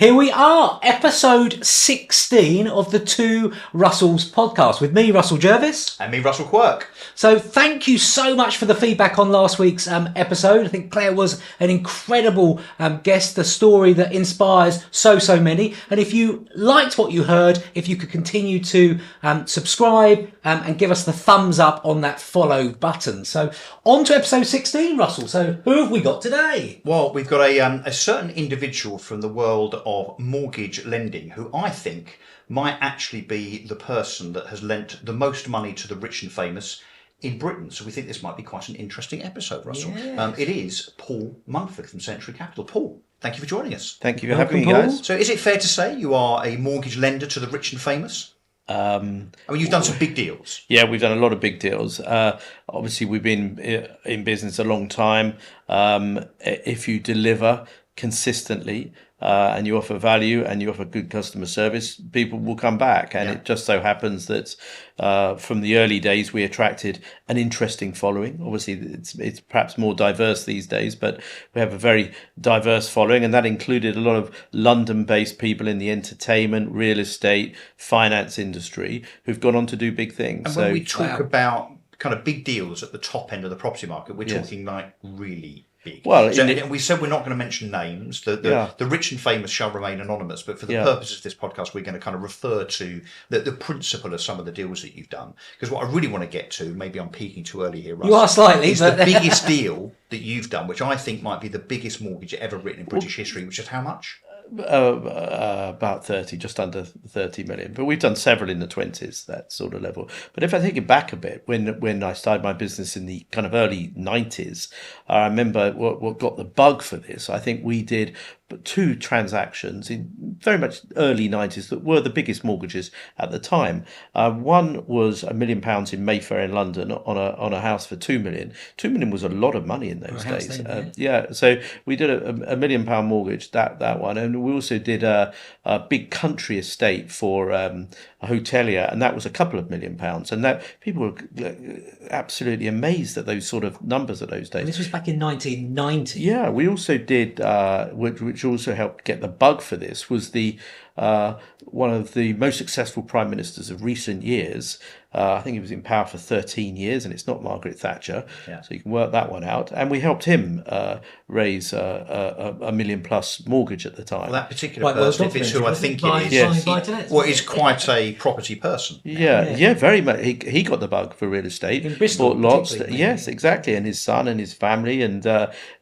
Here we are, episode 16 of the Two Russells podcast with me, Russell Jervis. And me, Russell Quirk. So thank you so much for the feedback on last week's episode. I think Claire was an incredible guest, the story that inspires so many. And if you liked what you heard, if you could continue to subscribe and give us the thumbs up on that follow button. So on to episode 16, Russell. So who have we got today? Well, we've got a certain individual from the world of mortgage lending who I think might actually be the person that has lent the most money to the rich and famous in Britain. So we think this might be quite an interesting episode, Russell. Yes. It is Paul Munford from Century Capital. Paul, thank you for joining us. Thank you for having me, guys. So is it fair to say you are a mortgage lender to the rich and famous? I mean, you've done some big deals. Yeah, we've done a lot of big deals. Obviously, we've been in business a long time. If you deliver consistently and you offer value and you offer good customer service, people will come back. And It just so happens that from the early days, we attracted an interesting following. Obviously, it's perhaps more diverse these days, but we have a very diverse following. And that included a lot of London-based people in the entertainment, real estate, finance industry who've gone on to do big things. And when we talk about kind of big deals at the top end of the property market, we're talking like really big. Well, so we said we're not going to mention names. The rich and famous shall remain anonymous, but for the purposes of this podcast, we're going to kind of refer to the principle of some of the deals that you've done. Because what I really want to get to, maybe I'm peaking too early here, Russ, you are slightly, is the biggest deal that you've done, which I think might be the biggest mortgage ever written in British history, which is how much? About 30, just under 30 million. But we've done several in the 20s, that sort of level. But if I take it back a bit, when I started my business in the kind of early 90s, I remember what got the bug for this. I think we did two transactions in very much early 90s that were the biggest mortgages at the time. One was £1 million in Mayfair in London on a house for 2 million. 2 million was a lot of money in those days. So we did a £1 million mortgage, that one. And we also did a big country estate for a hotelier, and that was a couple of £1 million. And that people were absolutely amazed at those sort of numbers at those days. And this was back in 1990. Yeah, we also did, which also helped get the bug for this, was the one of the most successful prime ministers of recent years. I think he was in power for 13 years, and it's not Margaret Thatcher. Yeah. So you can work that one out. And we helped him raise a $1 million plus mortgage at the time. Well, that particular person, if it's who I think it is, is quite a property person. Yeah, very much. He got the bug for real estate. In Bristol, bought lots. Yes, exactly. And his son and his family, and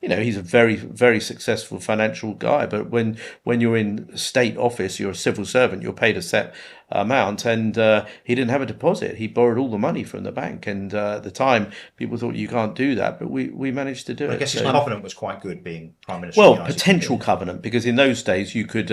he's a very, very successful financial guy. But when you're in state office, you're a civil servant. You're paid a set amount, and he didn't have a deposit. He borrowed all the money from the bank, and at the time people thought you can't do that, but we managed to do it. I guess his covenant was quite good, being prime minister. Well, potential covenant, because in those days you could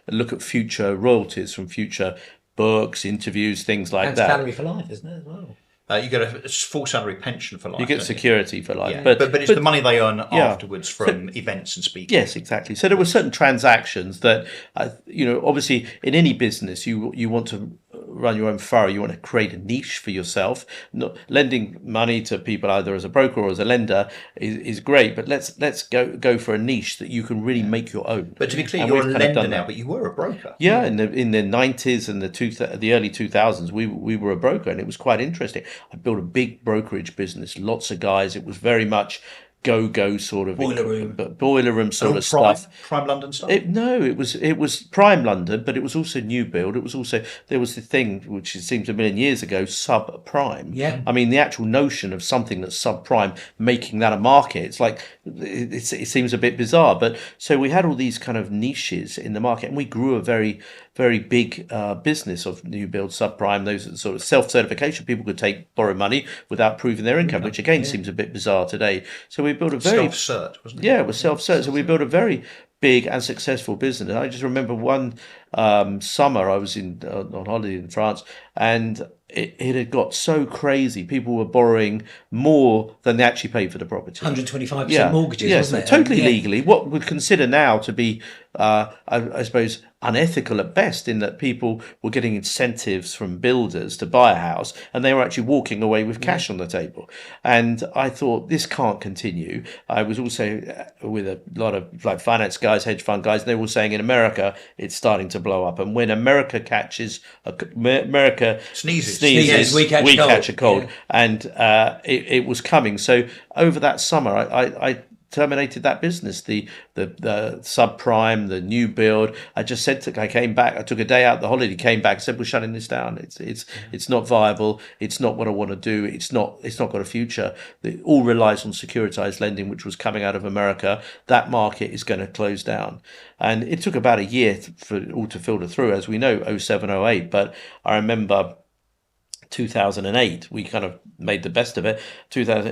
look at future royalties from future books, interviews, things like and that. Salary for life, isn't it, as well? You get a full salary pension for life. You get security for life. Yeah. But it's the money they earn afterwards from events and speaking. Yes, exactly. So there were certain transactions that, obviously in any business you want to run your own furrow. You want to create a niche for yourself. Not lending money to people either as a broker or as a lender is great, but let's go for a niche that you can really make your own. But to be clear, you're a lender now, but you were a broker. Yeah, in the 90s and the early 2000s, we were a broker, and it was quite interesting. I built a big brokerage business, lots of guys. It was very much go sort of boiler room sort of stuff. Prime London stuff. It was prime London, but it was also new build. It was also, there was the thing which it seems a million years ago, subprime. Yeah. I mean, the actual notion of something that's subprime, making that a market, it's like it seems a bit bizarre. But so we had all these kind of niches in the market, and we grew a very, very big business of new build, subprime, those sort of self-certification. People could borrow money without proving their income, which again seems a bit bizarre today. So we built a very self-cert, wasn't it? Yeah, it was self-cert. So we built a very big and successful business. I just remember one summer. I was on holiday in France, and it had got so crazy. People were borrowing more than they actually paid for the property. 125% mortgages, wasn't it? Totally legally. What we'd consider now to be, I suppose, unethical at best, in that people were getting incentives from builders to buy a house, and they were actually walking away with cash on the table. And I thought, this can't continue. I was also with a lot of like finance guys, hedge fund guys, and they were saying in America it's starting to blow up. And when America Sneezes, we catch a cold. Yeah. And it was coming. So over that summer, I terminated that business, the subprime, the new build. I just said I came back. I took a day out, the holiday, came back, said we're shutting this down. It's not viable. It's not what I want to do. It's not got a future. It all relies on securitized lending, which was coming out of America. That market is going to close down. And it took about a year for it all to filter through, as we know, 07, 08. But I remember 2008, we kind of made the best of it.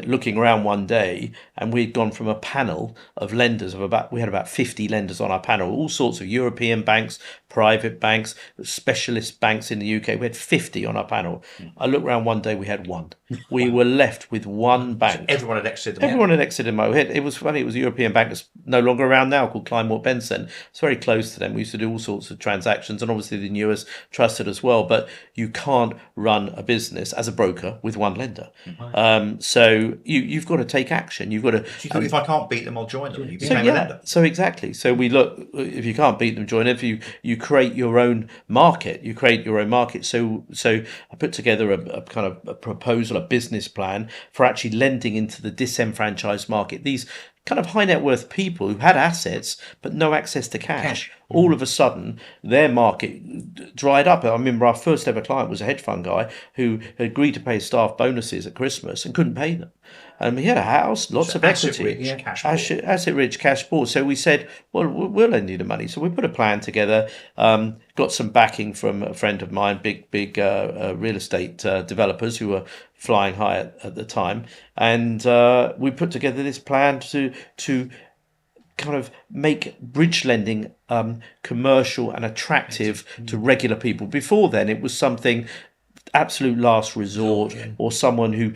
Looking around one day, and we'd gone from a panel of lenders we had about 50 lenders on our panel, all sorts of European banks, private banks, specialist banks in the UK. We had 50 on our panel. I looked around one day, we had one. We were left with one bank. So everyone had exited them. Everyone had exited them. It was funny. It was a European bank that's no longer around now, called Kleinwort Benson. It's very close to them. We used to do all sorts of transactions, and obviously the newest trusted as well. But you can't run a business as a broker with one lender. So you've got to take action. You've got to. So you thought, if I can't beat them, I'll join them. You became a lender. So exactly. So we look. If you can't beat them, join them. If you create your own market, So I put together a kind of a proposal, a business plan for actually lending into the disenfranchised market. These kind of high net worth people who had assets but no access to cash. All of a sudden, their market dried up. I remember our first ever client was a hedge fund guy who agreed to pay staff bonuses at Christmas and couldn't pay them. He had a house, lots of equity, asset-rich, cash poor. So we said, well, we'll lend you the money. So we put a plan together, got some backing from a friend of mine, big real estate developers who were flying high at the time. And we put together this plan to kind of make bridge lending commercial and attractive to regular people. Before then, it was something absolute last resort, or someone who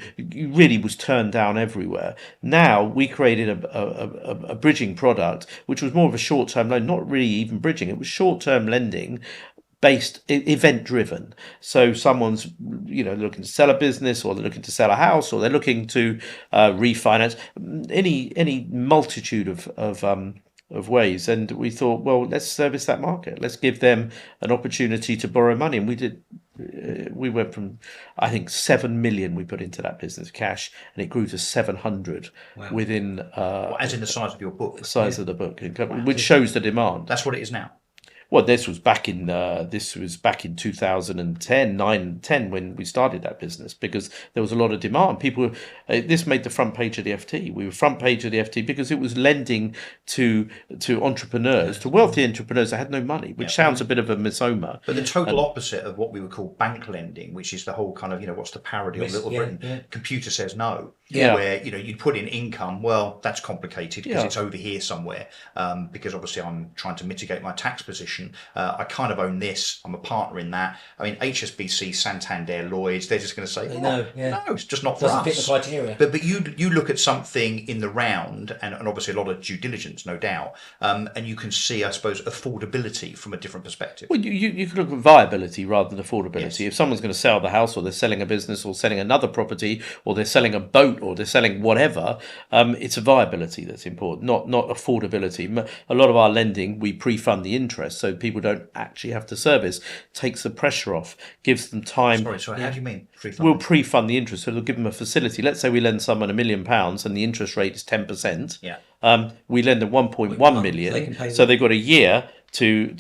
really was turned down everywhere. Now we created a bridging product, which was more of a short-term loan, not really even bridging. It was short-term lending, based event driven. So someone's looking to sell a business, or they're looking to sell a house, or they're looking to refinance, any multitude of ways. And we thought, well, let's service that market. Let's give them an opportunity to borrow money. And we did. We went from, I think, 7 million we put into that business cash, and it grew to 700 within. As in the size of your book. The size of the book, which shows the demand. That's what it is now. Well, this was back in 2010, 9 and 10 when we started that business, because there was a lot of demand. People, this made the front page of the FT. We were front page of the FT because it was lending to entrepreneurs, to wealthy entrepreneurs that had no money, which sounds a bit of a misnomer. But the total opposite of what we would call bank lending, which is the whole kind of, what's the parody of Little Britain? Yeah. Computer says no. Yeah. Where, you'd put in income. Well, that's complicated because it's over here somewhere. Because obviously I'm trying to mitigate my tax position. I kind of own this. I'm a partner in that. I mean, HSBC, Santander, Lloyds, they're just going to say, no, it's just not for us. Doesn't fit the criteria. But you look at something in the round, and obviously a lot of due diligence, no doubt, and you can see, I suppose, affordability from a different perspective. Well, you can look at viability rather than affordability. Yes. If someone's going to sell the house, or they're selling a business, or selling another property, or they're selling a boat, or they're selling whatever, it's a viability that's important, not affordability. A lot of our lending, we pre-fund the interest, so people don't actually have to service, takes the pressure off, gives them time. Sorry, how do you mean pre-fund? We'll pre-fund the interest, so they'll give them a facility. Let's say we lend someone £1 million and the interest rate is 10%. Yeah. We lend them 1.1 million, so they've got a year to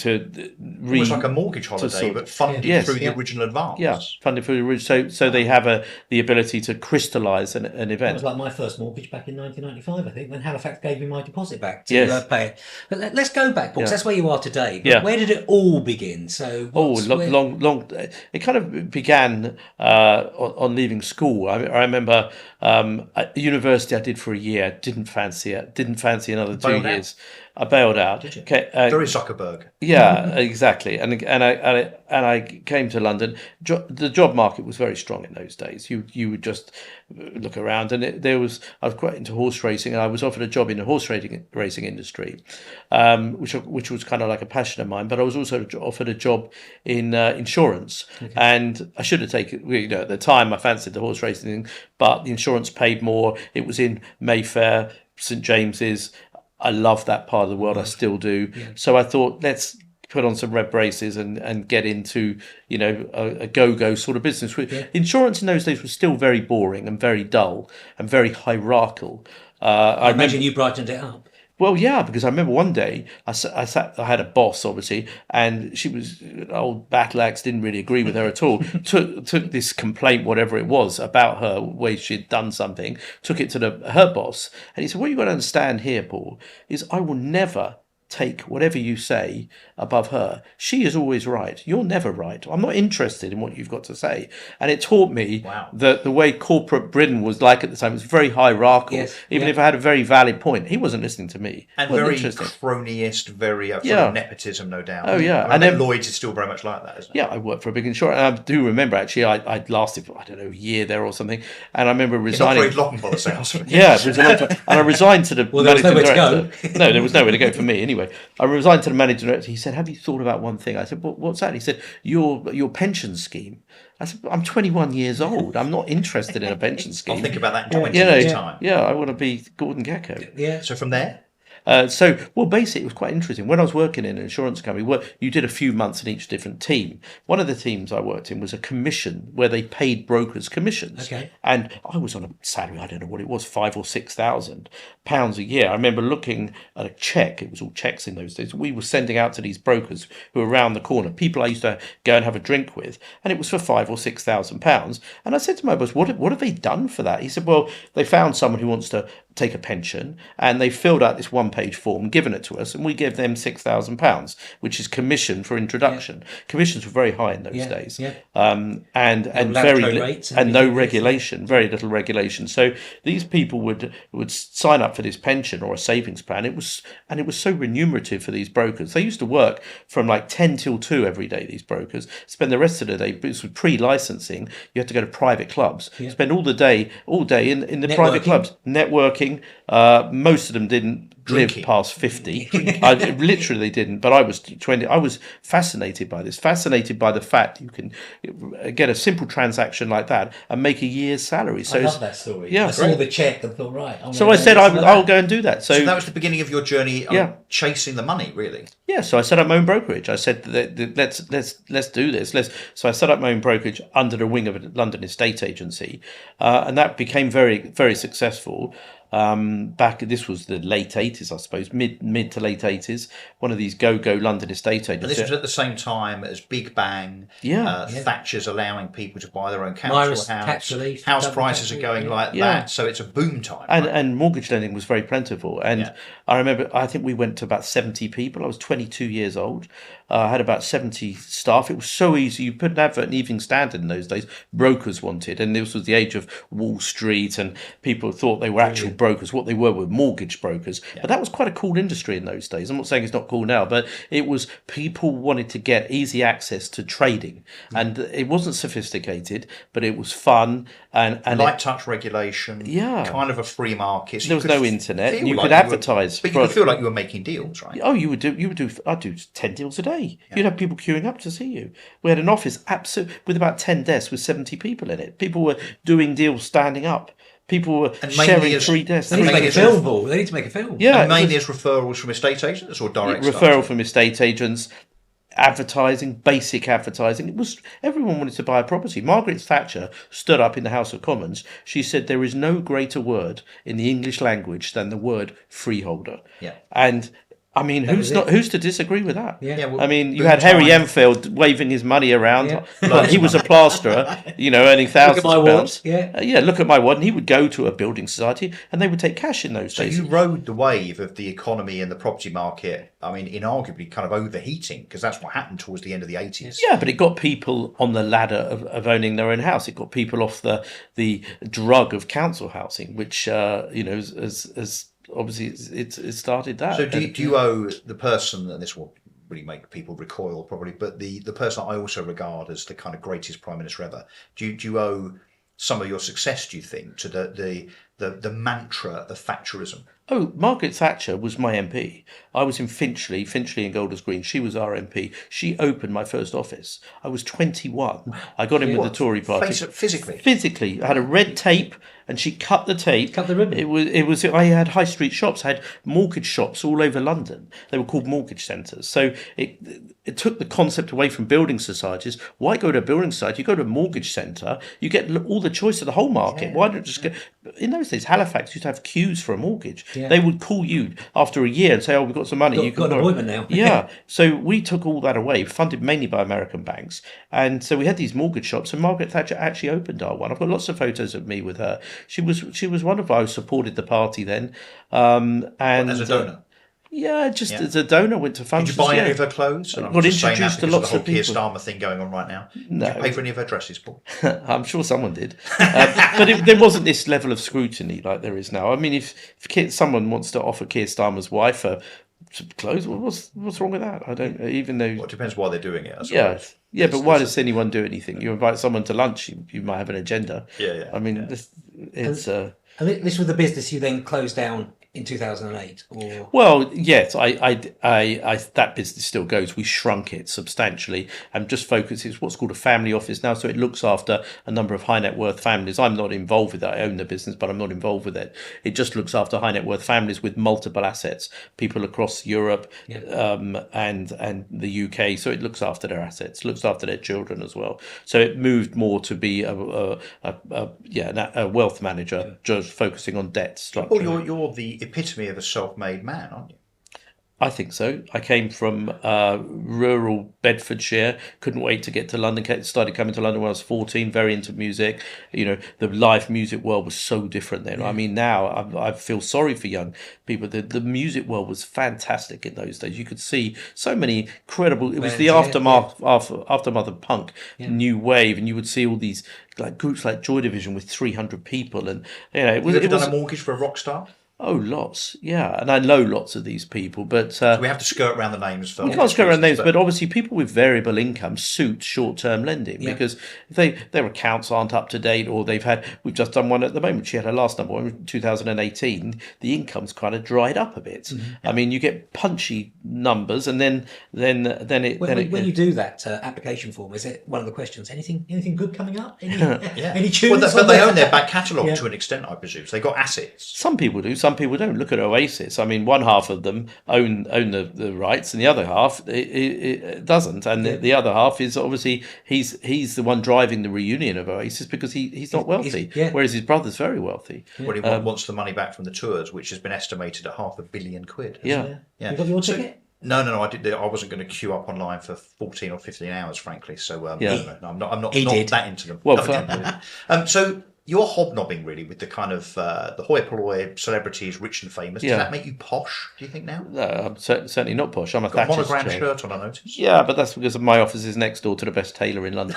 almost like a mortgage holiday, but funded through the original advance. Yeah, funded through the original. So they have the ability to crystallise an event. That was like my first mortgage back in 1995, I think, when Halifax gave me my deposit back to pay it. But let's go back, because that's where you are today. But where did it all begin? So long. It kind of began on leaving school. I remember at university I did for a year. Didn't fancy it. Didn't fancy another 2 years. I bailed out. Did you? Very Zuckerberg. Yeah, exactly. And I came to London. The job market was very strong in those days. You would just look around, and I was quite into horse racing, and I was offered a job in the horse racing industry, which was kind of like a passion of mine. But I was also offered a job in insurance, and I should have taken. At the time, I fancied the horse racing, but the insurance paid more. It was in Mayfair, St James's. I love that part of the world. I still do. Yeah. So I thought, let's put on some red braces and get into, a go-go sort of business. Yeah. Insurance in those days was still very boring and very dull and very hierarchical. I imagine you brightened it up. Well, yeah, because I remember one day I had a boss, obviously, and she was an old battle axe, didn't really agree with her at all. took this complaint, whatever it was, about her way she'd done something, took it to her boss, and he said, "What you've got to understand here, Paul, is I will never take whatever you say above her. She is always right. You're never right. I'm not interested in what you've got to say." And it taught me that the way corporate Britain was like at the time was very hierarchical. Yes. Even if I had a very valid point, he wasn't listening to me. And very cronyist, very full of nepotism, no doubt. Oh, yeah. And then Lloyd's is still very much like that, isn't it? Yeah, I worked for a big insurer. And I do remember, actually, I'd lasted for, a year there or something. And I remember resigning. Not very long by the sounds of it. Yeah, it was a long time. And I resigned to the managing director. No, there was nowhere to go for me anyway. I resigned to the managing director. He said, "Have you thought about one thing?" I said, "What's that?" He said, your pension scheme." I said, "I'm 21 years old. I'm not interested in a pension scheme." I'll think about that in 20 years' time. Yeah, I want to be Gordon Gekko. Yeah. So from there? Basically, it was quite interesting. When I was working in an insurance company, you did a few months in each different team. One of the teams I worked in was a commission where they paid brokers commissions. Okay. And I was on a salary, I don't know what it was, £5,000 or £6,000 a year. I remember looking at a cheque. It was all cheques in those days. We were sending out to these brokers who were around the corner, people I used to go and have a drink with, and it was for £5,000 or £6,000. And I said to my boss, what have they done for that? He said, well, they found someone who wants to take a pension, and they filled out this one-page form, given it to us, and we gave them £6,000, which is commission for introduction. Yeah. Commissions were very high in those days, and no regulation, very little regulation. So these people would sign up for this pension or a savings plan. It was so remunerative for these brokers. They used to work from like 10 till 2 every day. These brokers spend the rest of the day. This was pre-licensing. You had to go to private clubs. Yeah. Spend all day in the private clubs networking. Most of them didn't live past 50. Literally didn't, but I was 20. I was fascinated by this, fascinated by the fact you can get a simple transaction like that and make a year's salary. So I love that story. Yeah, I saw the check and thought, right. So I said I'll go and do that. So that was the beginning of your journey chasing the money, really. Yeah, so I set up my own brokerage. I said, let's do this. So I set up my own brokerage under the wing of a London estate agency, and that became very, very successful. This was the late 80s, I suppose, mid to late 80s. One of these go London estate agents. And this was at the same time as Big Bang. Thatcher's allowing people to buy their own council house. House prices are going like that, so it's a boom time. And mortgage lending was very plentiful. And I remember, I think we went to about 70 people. I was 22 years old. I had about 70 staff. It was so easy. You put an advert in Evening Standard in those days. Brokers wanted, and this was the age of Wall Street, and people thought they were actual brokers. What they were mortgage brokers. But that was quite a cool industry in those days. I'm not saying it's not cool now, but it was, people wanted to get easy access to trading, and it wasn't sophisticated, but it was fun and light touch regulation. Kind of a free market. So there was no internet. You could advertise, but you would feel like you were making deals, right? Oh, you would do. I'd do 10 deals a day. You'd have people queuing up to see you. We had an office with about 10 desks with 70 people in it. People were doing deals standing up. People were sharing 3 desks. They need to make a film, Paul. They need to make a film. Yeah, and mainly as referrals from estate agents or direct referral from estate agents. Advertising, basic advertising. Everyone wanted to buy a property. Margaret Thatcher stood up in the House of Commons. She said there is no greater word in the English language than the word freeholder. Yeah. And I mean, who's to disagree with that? Yeah. I mean, you had Harry Enfield waving his money around. Yeah. He was a plasterer, earning thousands of pounds. Look at my ward. And he would go to a building society and they would take cash in those days. So you rode the wave of the economy and the property market, I mean, inarguably kind of overheating, because that's what happened towards the end of the 80s. Yeah, but it got people on the ladder of owning their own house. It got people off the drug of council housing, which, has obviously it started that. So do you owe the person, and this will really make people recoil probably, but the person I also regard as the kind of greatest prime minister ever, do you owe some of your success, do you think, to the mantra of Thatcherism? Oh, Margaret Thatcher was my MP. I was in Finchley and Golders Green. She was our MP. She opened my first office. I was 21. I got in with the Tory party. Physically? Physically. I had a red tape and she cut the tape. Cut the ribbon. It was. I had high street shops. I had mortgage shops all over London. They were called mortgage centres. So it took the concept away from building societies. Why go to a building society? You go to a mortgage centre. You get all the choice of the whole market. Why don't you just go? In those days, Halifax used to have queues for a mortgage. Yeah. They would call you after a year and say, "Oh, we've got some money. You've got an appointment now." Yeah. So we took all that away, funded mainly by American banks, and so we had these mortgage shops. And Margaret Thatcher actually opened our one. I've got lots of photos of me with her. She was wonderful. I supported the party then, and as a donor. As a donor, went to functions. Did you buy any of her clothes? And got introduced to lots of people. Keir people. Starmer thing going on right now. No. Did you pay for any of her dresses, Paul? I'm sure someone did, but there wasn't this level of scrutiny like there is now. I mean, if someone wants to offer Keir Starmer's wife some clothes, well, what's wrong with that? I don't. Even though it depends why they're doing it. I suppose. Yeah, but why does anyone do anything? You invite someone to lunch, you might have an agenda. Yeah. I mean, it's. And this was the business you then closed down in 2008, or Well, yes, I that business still goes. We shrunk it substantially and just focus. It's what's called a family office now, so it looks after a number of high net worth families. I'm not involved with that. I own the business, but I'm not involved with it. It just looks after high net worth families with multiple assets, people across Europe, and the UK. So it looks after their assets, looks after their children as well. So it moved more to be a wealth manager, just focusing on debt structure. Well, you're the epitome of a self-made man, aren't you? I think so. I came from rural Bedfordshire. Couldn't wait to get to London. Started coming to London when I was 14. Very into music. You know, the live music world was so different then. I mean, now I feel sorry for young people. The music world was fantastic in those days. You could see so many incredible. It was the aftermath of punk, new wave, and you would see all these like groups like Joy Division with 300 people, and you know, it was. Have you ever done a mortgage for a rock star? Oh, lots, yeah, and I know lots of these people, but so we have to skirt around the names. We can't skirt around names, but obviously people with variable income suit short-term lending because if their accounts aren't up to date, or we've just done one at the moment. She had her last number one in 2018. The income's kind of dried up a bit. Mm-hmm. I mean, you get punchy numbers, and then when you do that application form, is it one of the questions? Anything good coming up? Any tunes? Well, but they own their back catalogue to an extent, I presume. So they got assets. Some people do. Some people don't. Look at Oasis. I mean, one half of them own the rights, and the other half it doesn't. And the other half is obviously he's the one driving the reunion of Oasis because he's not wealthy, whereas his brother's very wealthy. Well, he wants the money back from the tours, which has been estimated at £500 million. Yeah. You got your ticket? No, I wasn't going to queue up online for 14 or 15 hours, frankly. So I'm not that into them. Well, so you're hobnobbing really with the kind of the hoi polloi celebrities, rich and famous. Does that make you posh, do you think now? No, I'm certainly not posh. I'm a Got a Thatcher's monogram child. shirt on, I noticed. Yeah, but that's because my office is next door to the best tailor in London,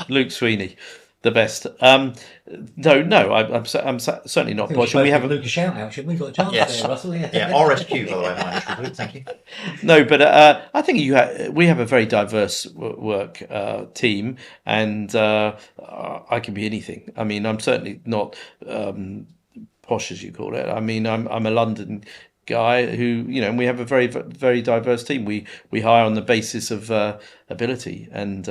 Luke Sweeney. The best. I'm certainly not posh. We have a Luke a shout out, shouldn't we? Got a chance there, Russell. RSQ, by the way, my initial group. Thank you. No, but I think we have a very diverse work team, and I can be anything. I mean, I'm certainly not posh, as you call it. I mean, I'm a London guy who, and we have a very, very diverse team. We hire on the basis of ability and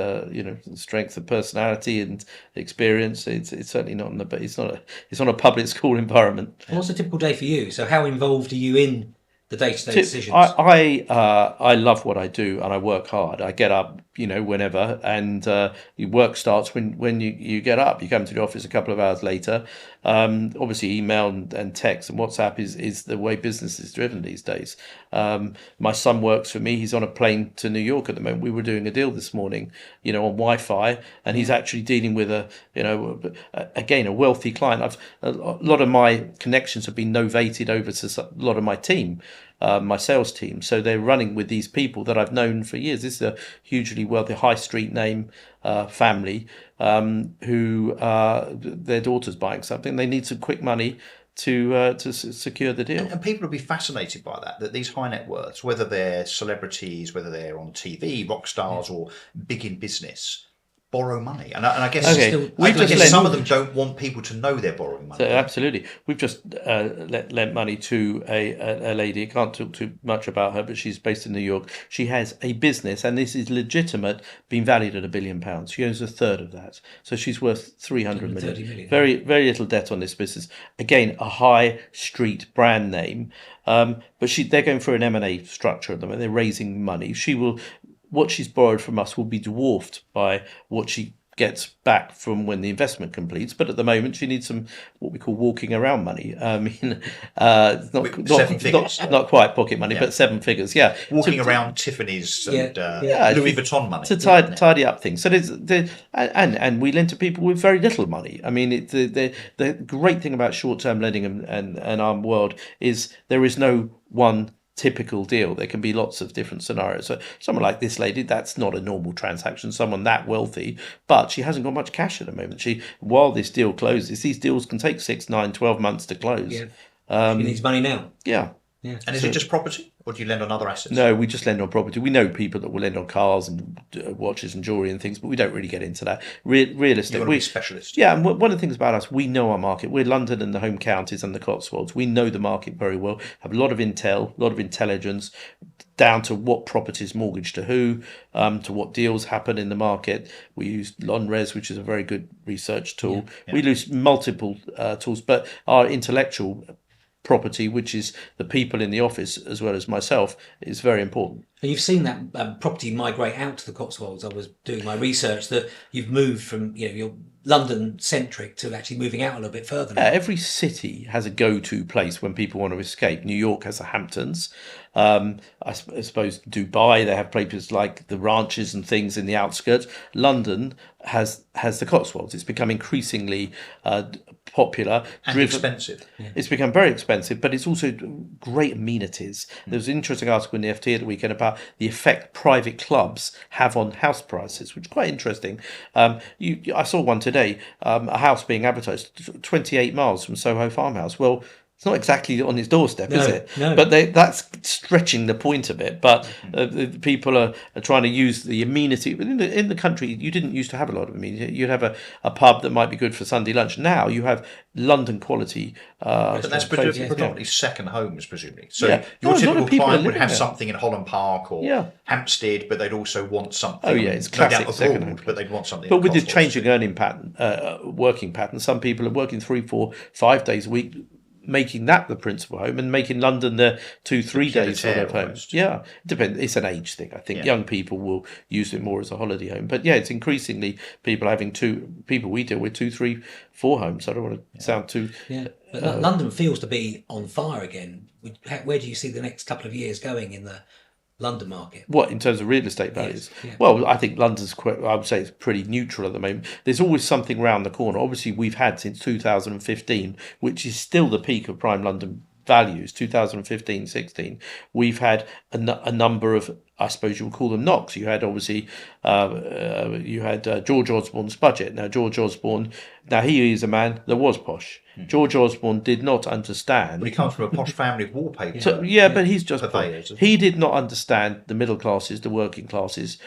strength of personality and experience. It's certainly not it's not a public school environment. And what's a typical day for you? So how involved are you in the day-to-day decisions? I love what I do and I work hard. I get up, whenever, and your work starts when you get up. You come to the office a couple of hours later. Obviously, email and text and WhatsApp is the way business is driven these days. My son works for me. He's on a plane to New York at the moment. We were doing a deal this morning, on Wi-Fi, and he's actually dealing with a wealthy client. A lot of my connections have been novated over to a lot of my team. My sales team, so they're running with these people that I've known for years. This is a hugely wealthy high street name family who their daughter's buying something. They need some quick money to secure the deal. And people will be fascinated by that these high net worths, whether they're celebrities, whether they're on TV, rock stars, or big in business, borrow money. And I guess, some of them don't want people to know they're borrowing money. So absolutely. We've just lent money to a lady. I can't talk too much about her, but she's based in New York. She has a business, and this is legitimate, being valued at £1 billion. She owns a third of that. So she's worth 300 million. Very, very little debt on this business. Again, a high street brand name. But they're going through an M&A structure at the moment. They're raising money. What she's borrowed from us will be dwarfed by what she gets back from when the investment completes. But at the moment, she needs some what we call walking around money. Not quite pocket money, but 7 figures. Yeah, walking around Tiffany's and Louis Vuitton money to tidy up things. So and we lend to people with very little money. I mean, the great thing about short-term lending and our world is there is no one typical deal. There can be lots of different scenarios. So someone like this lady, that's not a normal transaction, someone that wealthy, but she hasn't got much cash at the moment. While this deal closes, these deals can take 6, 9, 12 months to close. She needs money now. Yeah. And is it just property, or do you lend on other assets? No, we just lend on property. We know people that will lend on cars and watches and jewellery and things, but we don't really get into that. Real estate. We're specialists. Yeah, and one of the things about us, we know our market. We're London and the home counties and the Cotswolds. We know the market very well, have a lot of intel, a lot of intelligence, down to what properties mortgage to who, to what deals happen in the market. We use Lonres, which is a very good research tool. We use multiple tools, but our intellectual property, which is the people in the office as well as myself, is very important. And you've seen that property migrate out to the Cotswolds. I was doing my research that you've moved from you're London centric to actually moving out a little bit further now. Every city has a go-to place when people want to escape. New York has the Hamptons. I suppose Dubai, they have places like the ranches and things in the outskirts. London has the Cotswolds. It's become increasingly popular and expensive. It's become very expensive, but it's also great amenities. There was an interesting article in the FT at the weekend about the effect private clubs have on house prices, which is quite interesting. I saw one today, a house being advertised 28 miles from Soho Farmhouse. Well, it's not exactly on his doorstep, is it? No. But that's stretching the point a bit. But people are trying to use the amenity. But in the country, you didn't used to have a lot of amenity. You'd have a pub that might be good for Sunday lunch. Now you have London quality. But that's predominantly second homes, presumably. So your typical client would have something in Holland Park or Hampstead, but they'd also want something. Oh yeah, it's classic second home. But they'd want something. But with the changing earning pattern, working pattern, some people are working 3, 4, 5 days a week, making that the principal home and making London the 2-3 days sort of home. Yeah, it depends. It's an age thing. I think young people will use it more as a holiday home. But it's increasingly people having people we deal with 2, 3, 4 homes. I don't want to sound too. But London feels to be on fire again. Where do you see the next couple of years going in the London market? What, in terms of real estate values? Yes, yeah. Well, I think London's I would say it's pretty neutral at the moment. There's always something round the corner. Obviously, we've had since 2015, which is still the peak of prime London values, 2015-16. We've had a number of, I suppose you would call them knocks. You had obviously George Osborne's budget. Now George Osborne, he is a man that was posh. George Osborne did not understand. But he comes from a posh family of wallpaper. So, but he's just he did not understand the middle classes, the working classes.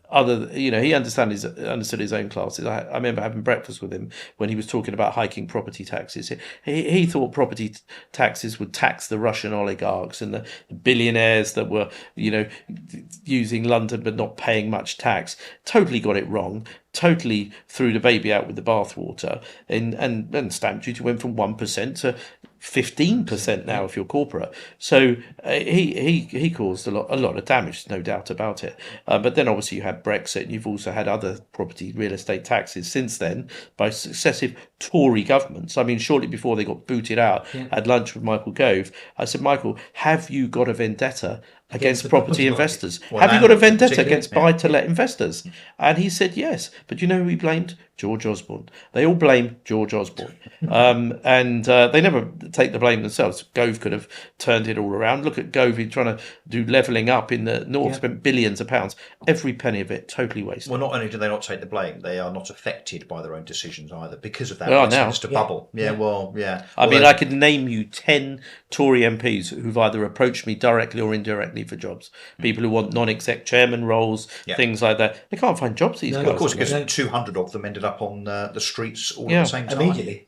He understood his own classes. I remember having breakfast with him when he was talking about hiking property taxes. He thought property taxes would tax the Russian oligarchs and the billionaires that were, using London but not paying much tax. Totally got it wrong. Totally threw the baby out with the bathwater, and stamp duty went from 1% to 15% now if you're corporate. So he caused a lot of damage, no doubt about it. But then obviously you had Brexit, and you've also had other property real estate taxes since then by successive Tory governments. I mean, shortly before they got booted out, I had lunch with Michael Gove. I said, Michael, have you got a vendetta against property investors? Have you got a vendetta against buy-to-let investors? And he said yes. But you know who he blamed? George Osborne. They all blame George Osborne. And they never take the blame themselves. Gove could have turned it all around. Look at Gove trying to do levelling up in the north, spent billions of pounds. Every penny of it totally wasted. Well, not only do they not take the blame, they are not affected by their own decisions either because of that Now. bubble. I mean, I could name you 10 Tory MPs who've either approached me directly or indirectly for jobs. People who want non-exec chairman roles, things like that. They can't find jobs, these guys. Of course, because 200 of them ended up on the streets all at the same time. Immediately,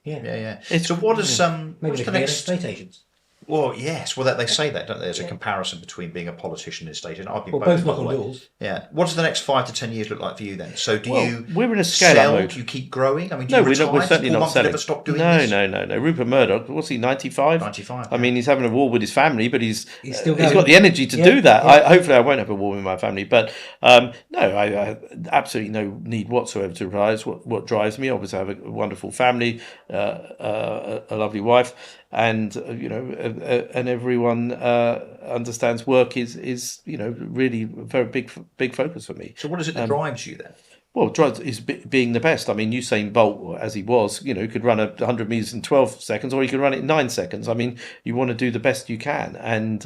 So what is maybe what's the next estate agents? Well, yes. Well, they say that, don't they? There's a comparison between being a politician and a state agent. I've been both knock by the on way. doors. Yeah. What does the next 5 to 10 years look like for you then? So we're in a scale mode. Do you keep growing? I mean, we're certainly not selling. Never stop doing this? No. Rupert Murdoch, what's he, 95? 95. I mean, he's having a war with his family, but he's still got the energy to do that. Hopefully I won't have a war with my family. But I absolutely no need whatsoever to rise. What drives me, obviously, I have a wonderful family, a lovely wife. And and everyone understands work is really a very big focus for me. So what is it that drives you then? Well, drives is being the best. I mean, Usain Bolt, as he was, could run 100 meters in 12 seconds, or he could run it in 9 seconds. I mean, you want to do the best you can, and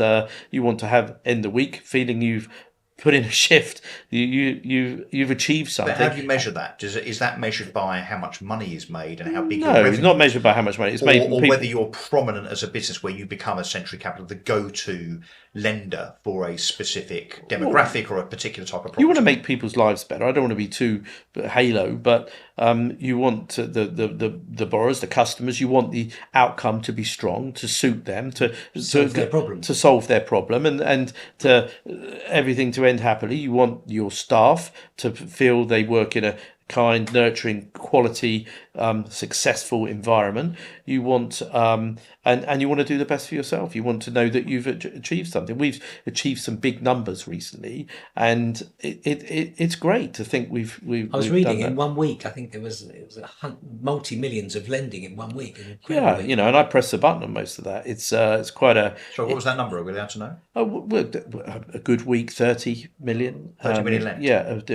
you want to end the week feeling you've put in a shift. You've achieved something. But how do you measure that? Is that measured by how much money is made and how big your No, revenue? it's not measured by how much money it's made. Or whether you're prominent as a business where you become a Century Capital, the go-to lender for a specific demographic or a particular type of property. You want to make people's lives better. I don't want to be too halo, but you want the borrowers, the customers, you want the outcome to be strong, to suit them, to solve their problem, and to everything to end happily. You want your staff to feel they work in a kind, nurturing, quality, successful environment. You want and you want to do the best for yourself. You want to know that you've achieved something. We've achieved some big numbers recently, and it's great to think we've. I was reading in 1 week. I think it was multi-millions of lending in 1 week. Yeah, and I pressed the button on most of that. It's quite a. So what was that number? Are we allowed to know? A good week, 30 million. 30 million lent. Yeah, of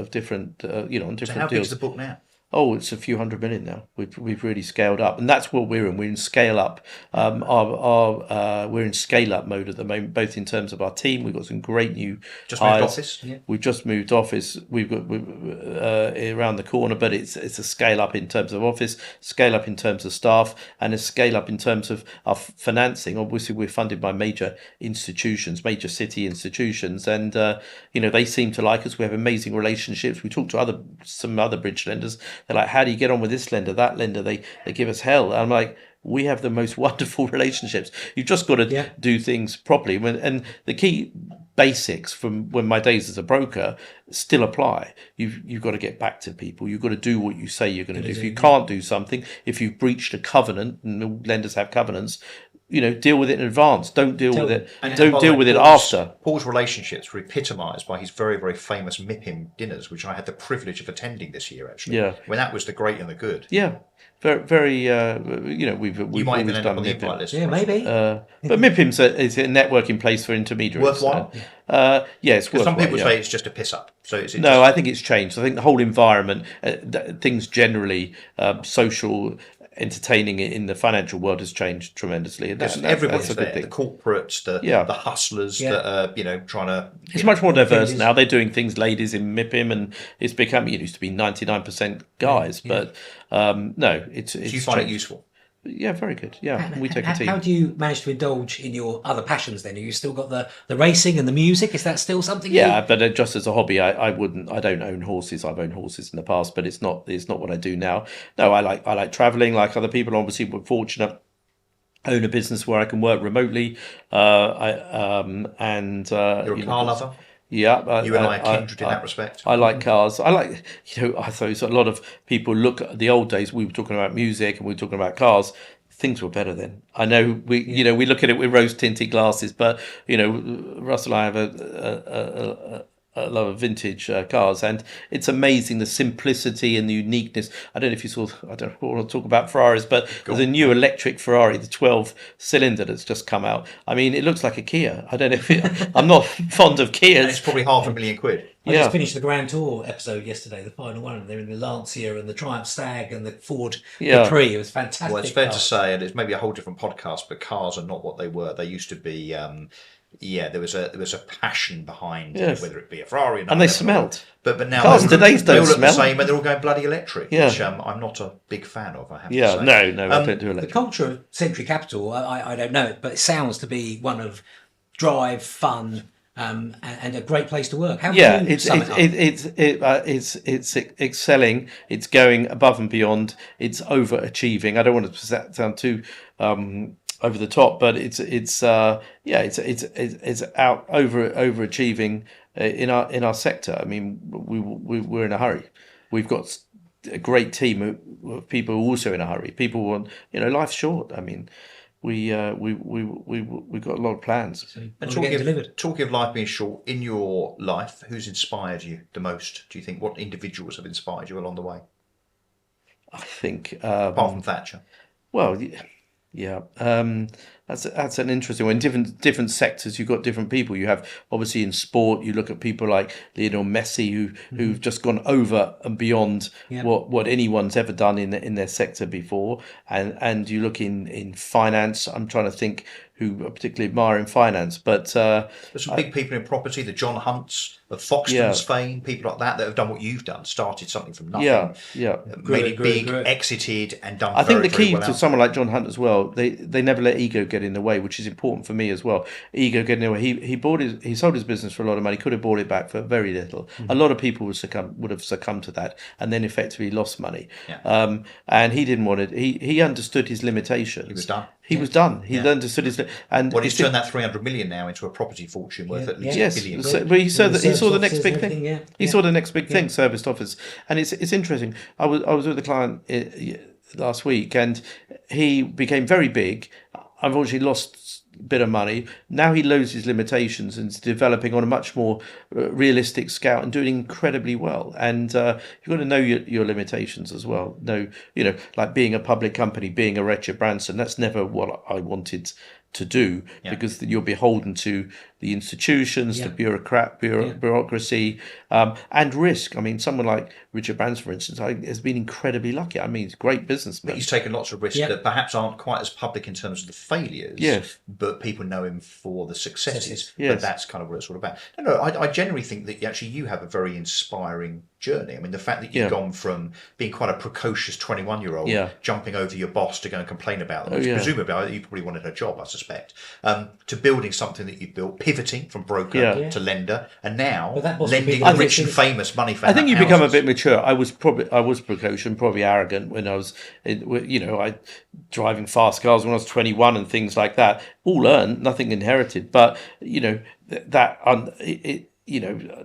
different on different so how deals. big's the book now? Oh, it's a few hundred million now. We've really scaled up, and that's what we're in. We're in scale up. We're in scale up mode at the moment, both in terms of our team. We've got some great new hires. Moved office. Yeah. We've just moved office. We've got around the corner, but it's a scale up in terms of office, scale up in terms of staff, and a scale up in terms of our financing. Obviously, we're funded by major institutions, major city institutions, and they seem to like us. We have amazing relationships. We talk to some other bridge lenders. They're like, how do you get on with this lender, that lender? They give us hell. And I'm like, we have the most wonderful relationships. You've just got to do things properly. And the key basics from when my days as a broker still apply. You've got to get back to people. You've got to do what you say you're going to do. If you can't do something, if you've breached a covenant, and lenders have covenants, deal with it in advance. Don't deal with it. Don't deal with it after. Paul's relationships were epitomised by his very, very famous MIPIM dinners, which I had the privilege of attending this year, actually. Yeah. When that was the great and the good. Yeah. Very, very. We've you might even end up on the invite list. Yeah, maybe. But MIPIM's is a networking place for intermediaries. Worthwhile. It's worthwhile. Some people say it's just a piss up. So I think it's changed. I think the whole environment, things generally, social, entertaining in the financial world has changed tremendously. And everyone's that's a good there. thing. The corporates, the hustlers that are trying to. It's much more diverse now. They're doing things, ladies in MIPIM, and it's becoming. It used to be 99% guys, but no, it's. Do you find it useful? Yeah, very good. Yeah, we take a team. How do you manage to indulge in your other passions then? Have you still got the racing and the music? Is that still something? Yeah, but just as a hobby, I don't own horses. I've owned horses in the past, but it's not what I do now. No, I like traveling like other people. Obviously, we're fortunate. Own a business where I can work remotely. You're a car lover. Yeah, you and I are kindred in that respect. I like cars. I like, I suppose a lot of people look at the old days. We were talking about music and we were talking about cars. Things were better then. I know we look at it with rose tinted glasses, but Russell and I have a lot of vintage cars, and it's amazing the simplicity and the uniqueness. I don't know if you saw. I don't want to talk about Ferraris, but there's a new electric Ferrari, the 12-cylinder that's just come out. I mean, it looks like a Kia. I don't know if I'm not fond of Kias. And it's probably £500,000. I just finished the Grand Tour episode yesterday, the final one. They're in the Lancia and the Triumph Stag and the Ford Capri. It was fantastic. Well, it's fair to say, and it's maybe a whole different podcast, but cars are not what they were. They used to be. There was a passion behind whether it be a Ferrari, and they smelt. But now cars today's don't all look smell the same, and they're all going bloody electric, which I'm not a big fan of. I have to say. No, I don't do electric. The culture of Century Capital, I don't know it, but it sounds to be one of drive, fun, and a great place to work. How do you sum it up? It's excelling. It's going above and beyond. It's overachieving. I don't want to sound too over the top, but it's out overachieving in our sector. I mean, we're in a hurry. We've got a great team of people also in a hurry. People want, life's short. I mean, we've got a lot of plans. And talking of life being short, in your life, who's inspired you the most? Do you think what individuals have inspired you along the way? I think apart from Thatcher. Well, yeah, that's an interesting one. In different sectors, you've got different people. You have obviously in sport, you look at people like Lionel Messi who've just gone over and beyond what anyone's ever done in their sector before. And you look in finance. I'm trying to think who I particularly admire in finance, but there's some big people in property, the John Hunts of Foxton's fame, people like that have done what you've done, started something from nothing, made it big, exited, and done. I think the key to someone like John Hunt as well, they never let ego get in the way, which is important for me as well. Ego getting in the way. He sold his business for a lot of money, could have bought it back for very little. A lot of people would have succumbed to that, and then effectively lost money. And he didn't want it. He understood his limitations. He was done. He was done. He understood his. And he's turned that 300 million now into a property fortune worth at least $1 billion. But he saw the next big thing. He saw the next big thing, serviced office, and it's interesting. I was with a client last week, and he became very big. Unfortunately, lost a bit of money. Now he knows his limitations and is developing on a much more realistic scale and doing incredibly well. And you've got to know your limitations as well. Like being a public company, being a Richard Branson, that's never what I wanted to do, because you're beholden to the institutions, the bureaucracy, and risk. I mean, someone like Richard Branson, for instance, has been incredibly lucky. I mean, he's a great businessman. But he's taken lots of risks that perhaps aren't quite as public in terms of the failures, but people know him for the successes. But that's kind of what it's all about. No, I generally think that actually you have a very inspiring journey. I mean, the fact that you've gone from being quite a precocious 21-year-old, jumping over your boss to go and complain about them, which presumably you probably wanted a job, I suspect, to building something that you've built, pivoting from broker to lender, and now lending the rich and famous money for I think you houses. become a bit mature. I was precocious and probably arrogant when I was, driving fast cars when I was 21 and things like that. All earned, nothing inherited, but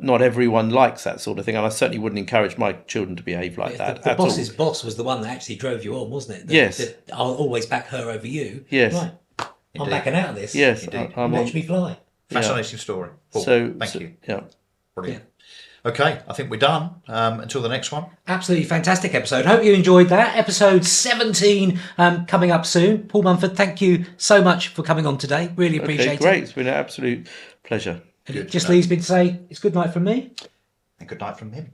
not everyone likes that sort of thing, and I certainly wouldn't encourage my children to behave like that. The boss's boss was the one that actually drove you on, wasn't it? Yes. I'll always back her over you. Yes. Right. I'm backing out of this. Yes. Watch me fly. Fascinating story. Paul, thank you. Yeah. Brilliant. Okay, I think we're done. Until the next one. Absolutely fantastic episode. Hope you enjoyed that. Episode 17 coming up soon. Paul Munford, thank you so much for coming on today. Really appreciate it. Great. It's been an absolute pleasure. It just leaves me to say it's good night from me. And good night from him.